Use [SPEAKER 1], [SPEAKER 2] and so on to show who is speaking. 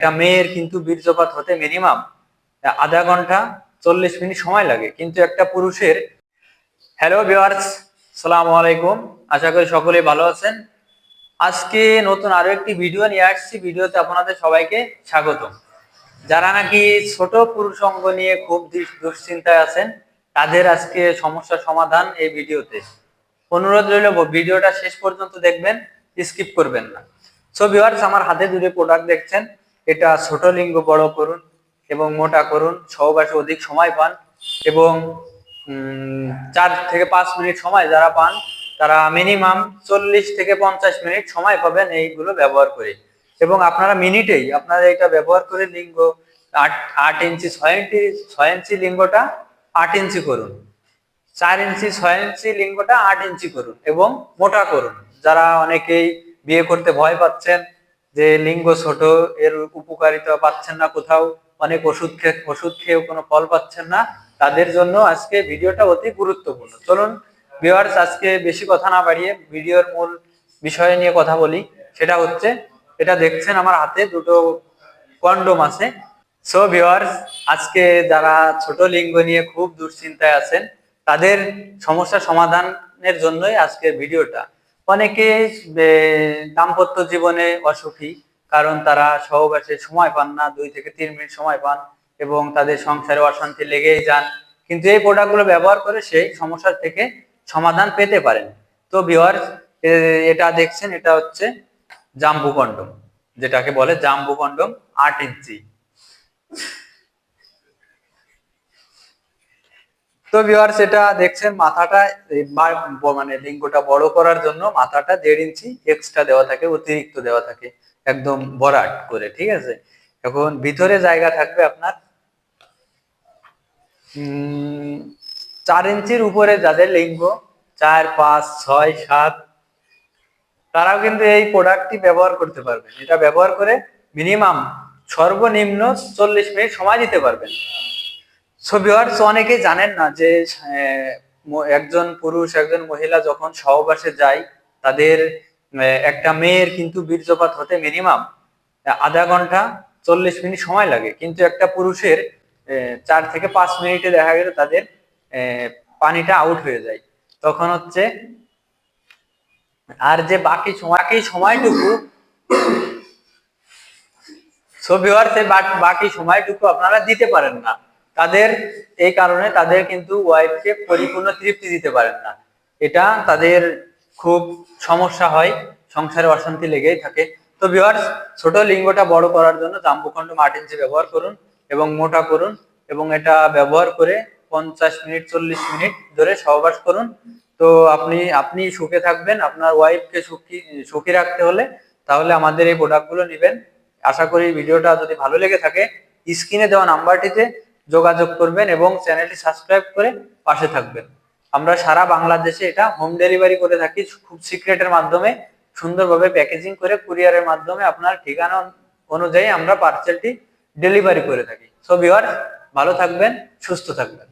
[SPEAKER 1] একটা মেয়ের কিন্তু বীর্যপাত হতে মিনিমাম আধা ঘন্টা 40 মিনিট সময় লাগে, কিন্তু একটা পুরুষের। হ্যালো ভিউয়ার্স, আসসালামু আলাইকুম। আশা করি সকলেই ভালো আছেন। আজকে নতুন আরো একটি ভিডিও নিয়ে আসছি। ভিডিওতে আপনাদের সবাইকে স্বাগত। যারা নাকি ছোট পুরুষ অঙ্গ নিয়ে খুব দুশ্চিন্তায় আছেন, তাদের আজকে সমস্যার সমাধান এই ভিডিওতে। অনুরোধ রইল ভিডিওটা শেষ পর্যন্ত দেখবেন, স্কিপ করবেন না। সো ভিউয়ার্স, আমার হাতে দুটো প্রোডাক্ট দেখছেন। এটা ছোট লিঙ্গ বড় করুন এবং মোটা করুন, সহবাসে অধিক সময় পান এবং 4 থেকে 5 মিনিট সময় যারা পান তারা মিনিমাম 40 থেকে 50 মিনিট সময় পাবেন এইগুলো ব্যবহার করে। এবং আপনারা মিনিটেই আপনারা এটা ব্যবহার করে লিঙ্গ 8 ইঞ্চি 6 ইঞ্চি লিঙ্গটা 8 ইঞ্চি করুন, 4 ইঞ্চি 6 ইঞ্চি লিঙ্গটা 8 ইঞ্চি করুন এবং মোটা করুন। যারা অনেকেই বিয়ে করতে ভয় পাচ্ছেন যে লিঙ্গ ছোট, এর উপকারিতা পাচ্ছেন না কোথাও, অনেক ওষুধ খেয়েও কোনো ফল পাচ্ছেন না, তাদের জন্য আজকে ভিডিওটা অতি গুরুত্বপূর্ণ। চলুন ভিউয়ার্স, আজকে বেশি কথা না বাড়িয়ে ভিডিওর মূল বিষয় নিয়ে কথা বলি। সেটা হচ্ছে, এটা দেখছেন আমার হাতে দুটো কন্ডোম আছে। সো ভিউয়ার্স, আজকে যারা ছোট লিঙ্গ নিয়ে খুব দুশ্চিন্তায় আছেন, তাদের সমস্যা সমাধানের জন্যই আজকের ভিডিওটা। অনেকে দাম্পত্য জীবনে অসুখী, কারণ তারা সহবাসে সময় পান না, 2 থেকে 3 মিনিট সময় পান এবং তাদের সংসারে অশান্তি লেগেই যান। কিন্তু এই প্রোডাক্টগুলো ব্যবহার করে সেই সমস্যা থেকে সমাধান পেতে পারেন। তো ভিউয়ার্স, এটা দেখছেন, এটা হচ্ছে জাম্বু কন্ডোম, যেটাকে বলে জাম্বু কন্ডোম 8 ইঞ্চি। তো ভিউয়ার্স, এটা দেখছেন মাথাটা মানে লিঙ্গটা বড় করার জন্য মাথাটা 1.5 ইঞ্চি এক্সট্রা দেওয়া থাকে, অতিরিক্ত দেওয়া থাকে একদম ভরাট করে, ঠিক আছে। এখন ভিতরে জায়গা থাকবে আপনার 4 ইঞ্চির উপরে, যাদের লিঙ্গ 4, 5, 6, 7, তারাও কিন্তু এই প্রোডাক্টটি ব্যবহার করতে পারবেন। এটা ব্যবহার করে মিনিমাম সর্বনিম্ন 40 মিনিট সময় দিতে পারবেন। সো ভিউয়ার্স, অনেকেই জানেন না যে একজন পুরুষ একজন মহিলা যখন সহবাসে যায়, তাদের একটা মেয়ের কিন্তু বীর্যপাত হতে মিনিমাম আধা ঘন্টা 40 মিনিট সময় লাগে, কিন্তু একটা পুরুষের 4 থেকে 5 মিনিটে দেখা গেল তাদের পানিটা আউট হয়ে যায়। তখন হচ্ছে আর যে বাকি সময়টুকু, সো ভিউয়ার্স, বাকি সময়টুকু আপনারা দিতে পারেন না তাদের, এই কারণে তাদের কিন্তু ওয়াইফকে পরিপূর্ণ তৃপ্তি দিতে পারেন না। এটা তাদের খুব সমস্যা হয়, সংসারে অশান্তি লেগেই থাকে। তো ভিউয়ার্স, ছোট লিঙ্গটা বড় করার জন্য জাম্বু কন্ডোম 8 ইঞ্চি ব্যবহার করুন এবং মোটা করুন এবং এটা ব্যবহার করে 50 মিনিট 40 মিনিট ধরে সহবাস করুন। তো আপনি সুখে থাকবেন। আপনার ওয়াইফকে সুখী রাখতে হলে তাহলে আমাদের এই প্রোডাক্টগুলো নেবেন। আশা করি ভিডিওটা যদি ভালো লেগে থাকে, স্ক্রিনে দেওয়া নাম্বারটিতে যোগাযোগ করবেন এবং চ্যানেলটি সাবস্ক্রাইব করে পাশে থাকবেন। আমরা সারা বাংলাদেশে এটা হোম ডেলিভারি করে থাকি, খুব সিক্রেটের মাধ্যমে সুন্দরভাবে প্যাকেজিং করে কুরিয়ারের মাধ্যমে আপনার ঠিকানা অনুযায়ী আমরা পার্সেলটি ডেলিভারি করে থাকি। সো ভিউয়ার্স, ভালো থাকবেন, সুস্থ থাকবেন।